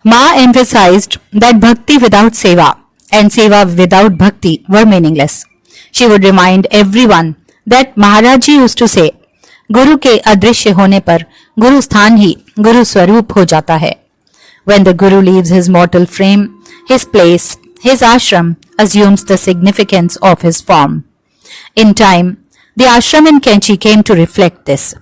Ma emphasized that bhakti without seva and seva without bhakti were meaningless. She would remind everyone that Maharaji used to say, गुरु के अदृश्य होने पर गुरु स्थान ही गुरु स्वरूप हो जाता है. When the Guru leaves his mortal frame, his place, his ashram assumes the significance of his form. In time, the ashram in Kainchi came to reflect this.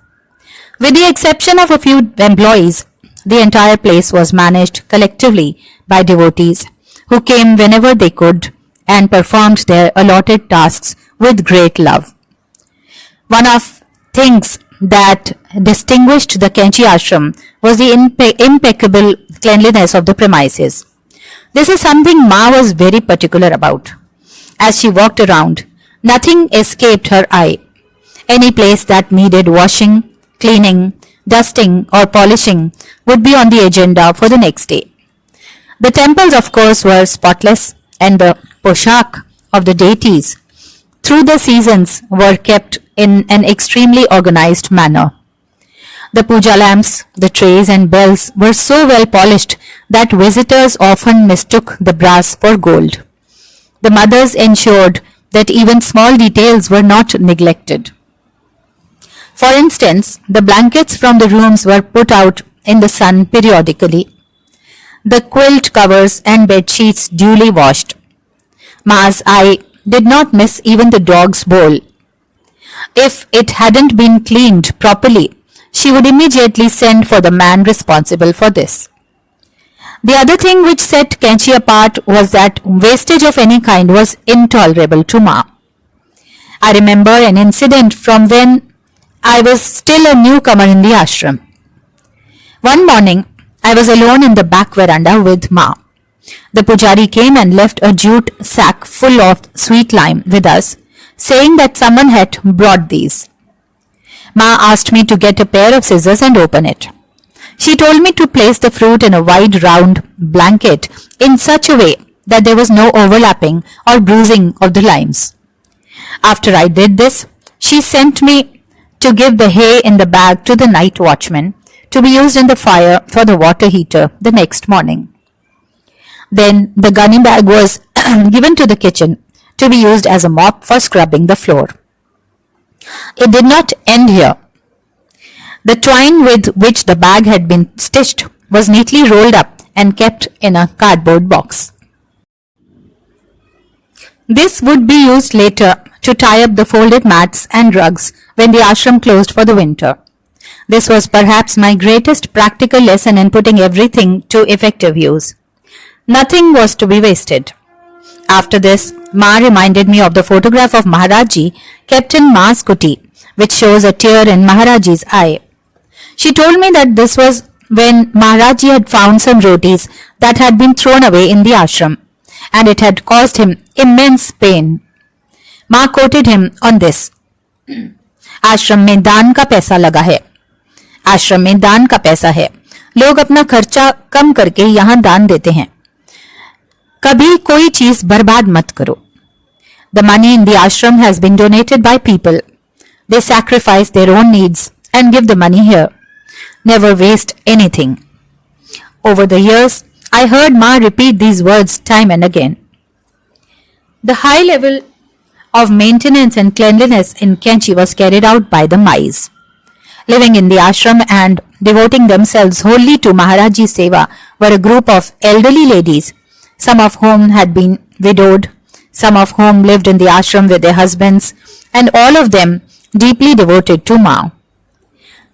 With the exception of a few employees, the entire place was managed collectively by devotees who came whenever they could and performed their allotted tasks with great love. One of things that distinguished the Kainchi ashram was the impeccable cleanliness of the premises. This is something Ma was very particular about. As she walked around, nothing escaped her eye. Any place that needed washing, cleaning, dusting or polishing would be on the agenda for the next day. The temples, of course, were spotless, and the poshak of the deities through the seasons were kept in an extremely organized manner. The puja lamps, the trays and bells were so well polished that visitors often mistook the brass for gold. The mothers ensured that even small details were not neglected. For instance, the blankets from the rooms were put out in the sun periodically. The quilt covers and bed sheets duly washed. Ma's eye did not miss even the dog's bowl. If it hadn't been cleaned properly, she would immediately send for the man responsible for this. The other thing which set Kainchi apart was that wastage of any kind was intolerable to Ma. I remember an incident from when I was still a newcomer in the ashram. One morning, I was alone in the back veranda with Ma. The pujari came and left a jute sack full of sweet lime with us, saying that someone had brought these. Ma asked me to get a pair of scissors and open it. She told me to place the fruit in a wide round blanket in such a way that there was no overlapping or bruising of the limes. After I did this, she sent me to give the hay in the bag to the night watchman to be used in the fire for the water heater the next morning. Then the gunny bag was given to the kitchen to be used as a mop for scrubbing the floor. It did not end here. The twine with which the bag had been stitched was neatly rolled up and kept in a cardboard box. This would be used later to tie up the folded mats and rugs when the ashram closed for the winter. This was perhaps my greatest practical lesson in putting everything to effective use. Nothing was to be wasted. After this, Ma reminded me of the photograph of Maharaji kept in Ma's kuti, which shows a tear in Maharaji's eye. She told me that this was when Maharaji had found some rotis that had been thrown away in the ashram, and it had caused him immense pain. Ma quoted him on this. आश्रम में दान का पैसा लगा है. आश्रम में दान का पैसा है. लोग अपना खर्चा कम करके यहाँ दान देते हैं. कभी कोई चीज बर्बाद मत करो. The money in the ashram has been donated by people. They sacrifice their own needs and give the money here. Never waste anything. Over the years, I heard Ma repeat these words time and again. The high level of maintenance and cleanliness in Kainchi was carried out by the Mais. Living in the ashram and devoting themselves wholly to Maharaji's seva were a group of elderly ladies, some of whom had been widowed, some of whom lived in the ashram with their husbands, and all of them deeply devoted to Ma.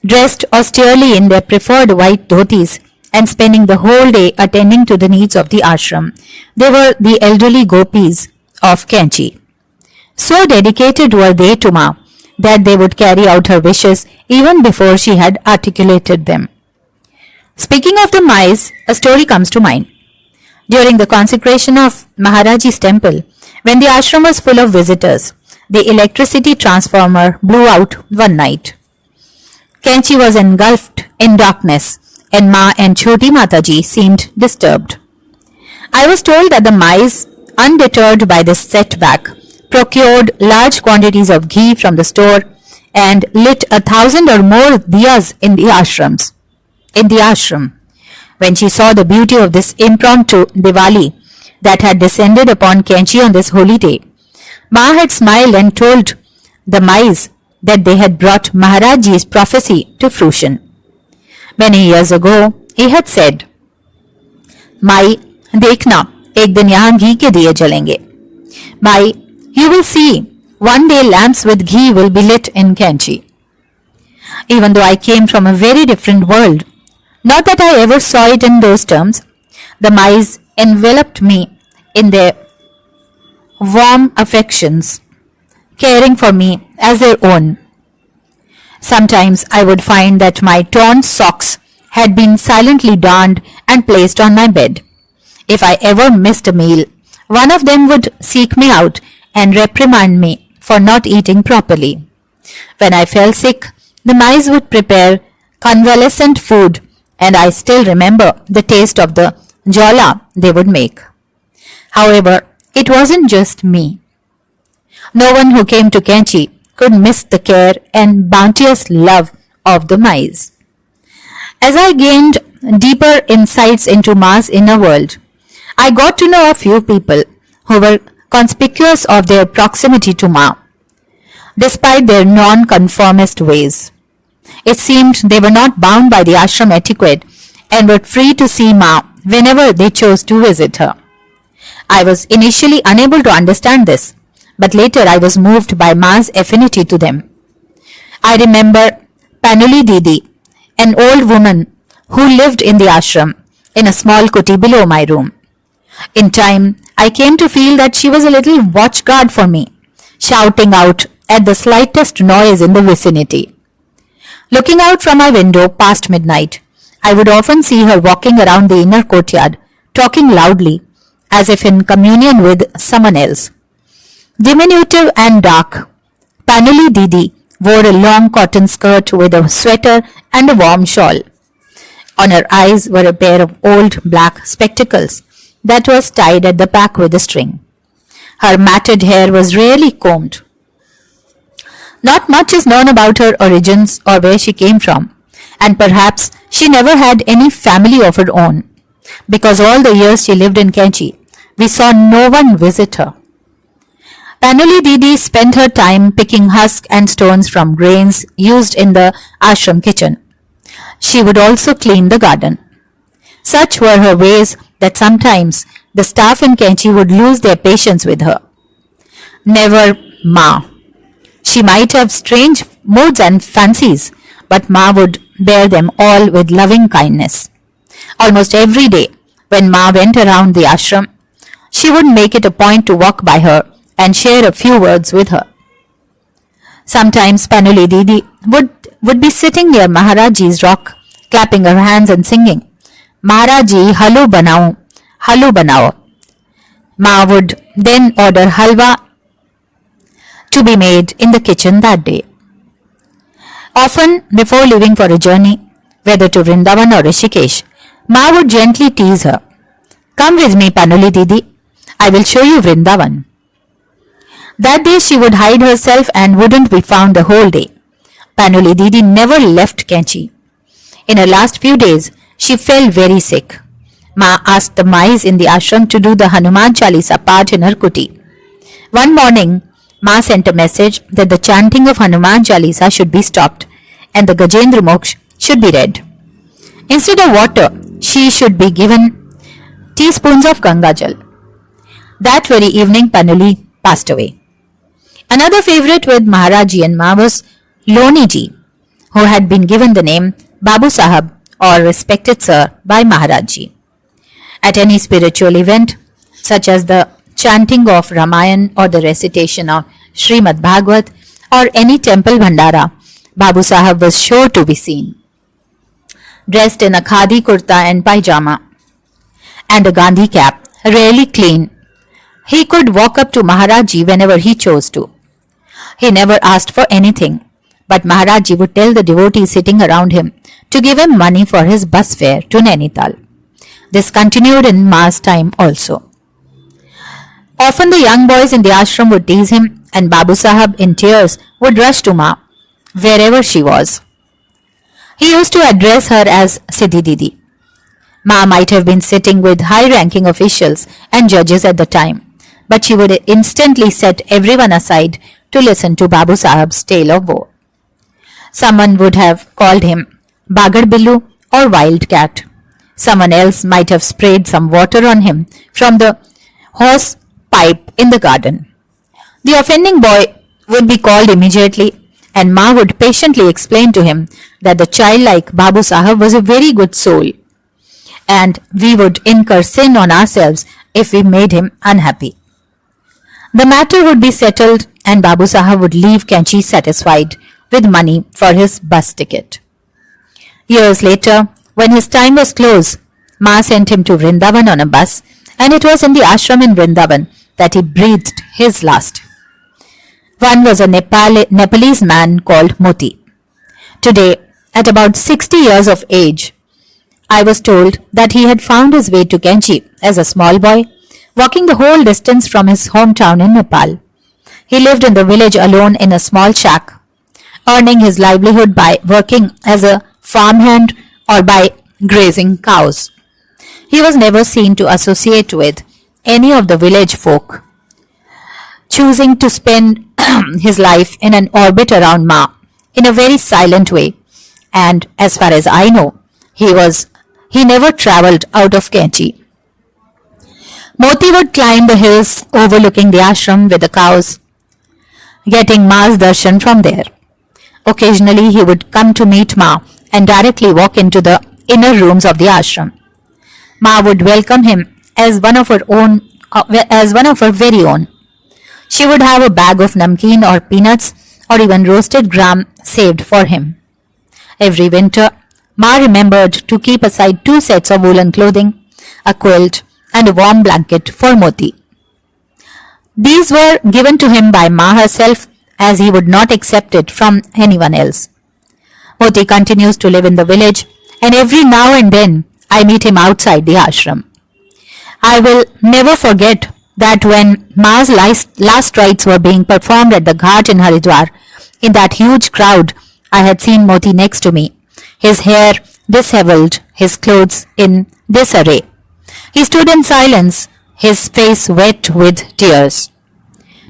Dressed austerely in their preferred white dhotis and spending the whole day attending to the needs of the ashram, they were the elderly gopis of Kainchi. So dedicated were they to Ma that they would carry out her wishes even before she had articulated them. Speaking of the Mais, a story comes to mind. During the consecration of Maharaji's temple, when the ashram was full of visitors, the electricity transformer blew out one night. Kainchi was engulfed in darkness, and Ma and Choti Mataji seemed disturbed. I was told that the Mais, undeterred by this setback, procured large quantities of ghee from the store and lit 1,000 or more diyas in the ashram. When she saw the beauty of this impromptu Diwali that had descended upon Kainchi on this holy day, Ma had smiled and told the mice that they had brought Maharaji's prophecy to fruition. Many years ago, he had said, "Mai, देखना, एक दिन यहाँ घी के दिए जलेंगे. Mai, you will see, one day lamps with ghee will be lit in Kainchi." Even though I came from a very different world, not that I ever saw it in those terms, the mice enveloped me in their warm affections, caring for me as their own. Sometimes I would find that my torn socks had been silently darned and placed on my bed. If I ever missed a meal, one of them would seek me out and reprimand me for not eating properly. When I fell sick, the mice would prepare convalescent food, and I still remember the taste of the jala they would make. However, it wasn't just me. No one who came to Kainchi could miss the care and bounteous love of the mice. As I gained deeper insights into Ma's inner world, I got to know a few people who were conspicuous of their proximity to Ma, despite their non-conformist ways. It seemed they were not bound by the ashram etiquette and were free to see Ma whenever they chose to visit her. I was initially unable to understand this, but later I was moved by Ma's affinity to them. I remember Panuli Didi, an old woman who lived in the ashram in a small kuti below my room. In time, I came to feel that she was a little watchguard for me, shouting out at the slightest noise in the vicinity. Looking out from my window past midnight, I would often see her walking around the inner courtyard, talking loudly, as if in communion with someone else. Diminutive and dark, Panuli Didi wore a long cotton skirt with a sweater and a warm shawl. On her eyes were a pair of old black spectacles that was tied at the back with a string. Her matted hair was rarely combed. Not much is known about her origins or where she came from, and perhaps she never had any family of her own, because all the years she lived in Kainchi, we saw no one visit her. Panuli Didi spent her time picking husks and stones from grains used in the ashram kitchen. She would also clean the garden. Such were her ways that sometimes the staff in Kainchi would lose their patience with her. Never Ma. She might have strange moods and fancies, but Ma would bear them all with loving kindness. Almost every day, when Ma went around the ashram, she would make it a point to walk by her and share a few words with her. Sometimes Panuli Didi would be sitting near Maharaji's rock, clapping her hands and singing, "Maharaji, halu banao, halu banao." Ma would then order halwa to be made in the kitchen that day. Often, before leaving for a journey, whether to Vrindavan or Rishikesh, Ma would gently tease her. "Come with me, Panuli Didi. I will show you Vrindavan." That day she would hide herself and wouldn't be found the whole day. Panuli Didi never left Kainchi. In her last few days, she fell very sick. Ma asked the mice in the ashram to do the Hanuman Chalisa part in her kuti. One morning, Ma sent a message that the chanting of Hanuman Chalisa should be stopped and the Gajendra Moksha should be read. Instead of water, she should be given teaspoons of Ganga Jal. That very evening, Panuli passed away. Another favorite with Maharaji and Ma was Loni Ji, who had been given the name Babu Sahab or respected sir by Maharaji. At any spiritual event, such as the chanting of Ramayan or the recitation of Srimad Bhagavat or any temple bhandara, Babu Sahab was sure to be seen. Dressed in a khadi kurta and pajama and a Gandhi cap, rarely clean, he could walk up to Maharaji whenever he chose to. He never asked for anything, but Maharaji would tell the devotees sitting around him to give him money for his bus fare to Nainital. This continued in Ma's time also. Often the young boys in the ashram would tease him, and Babu Sahab in tears would rush to Ma, wherever she was. He used to address her as Siddhi Didi. Ma might have been sitting with high-ranking officials and judges at the time, but she would instantly set everyone aside to listen to Babu Sahib's tale of woe. Someone would have called him Bagar Billu or Wildcat. Someone else might have sprayed some water on him from the hose pipe in the garden. The offending boy would be called immediately, and Ma would patiently explain to him that the childlike Babu Sahib was a very good soul, and we would incur sin on ourselves if we made him unhappy. The matter would be settled, and Babu Sahib would leave Kanchi satisfied with money for his bus ticket. Years later, when his time was close, Ma sent him to Vrindavan on a bus, and it was in the ashram in Vrindavan that he breathed his last. One was a Nepalese man called Moti. Today, at about 60 years of age, I was told that he had found his way to Kanchi as a small boy, walking the whole distance from his hometown in Nepal. He lived in the village alone in a small shack, earning his livelihood by working as a farmhand or by grazing cows. He was never seen to associate with any of the village folk, choosing to spend his life in an orbit around Ma in a very silent way, and as far as I know, he never travelled out of Kanchi. Moti would climb the hills overlooking the ashram with the cows, getting Ma's darshan from there. Occasionally he would come to meet Ma and directly walk into the inner rooms of the ashram. Ma would welcome him as one of her very own. She would have a bag of namkeen or peanuts or even roasted gram saved for him. Every winter, Ma remembered to keep aside 2 sets of woolen clothing, a quilt, and a warm blanket for Moti. These were given to him by Ma herself, as he would not accept it from anyone else. Moti continues to live in the village, and every now and then I meet him outside the ashram. I will never forget that when Ma's last rites were being performed at the Ghat in Haridwar, in that huge crowd, I had seen Moti next to me, his hair dishevelled, his clothes in disarray. He stood in silence, his face wet with tears.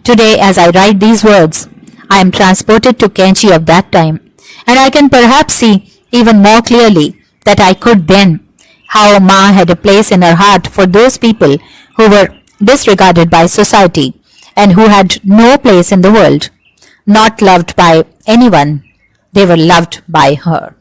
Today, as I write these words, I am transported to Kanchi of that time, and I can perhaps see even more clearly that I could then how Ma had a place in her heart for those people who were disregarded by society and who had no place in the world, not loved by anyone. They were loved by her.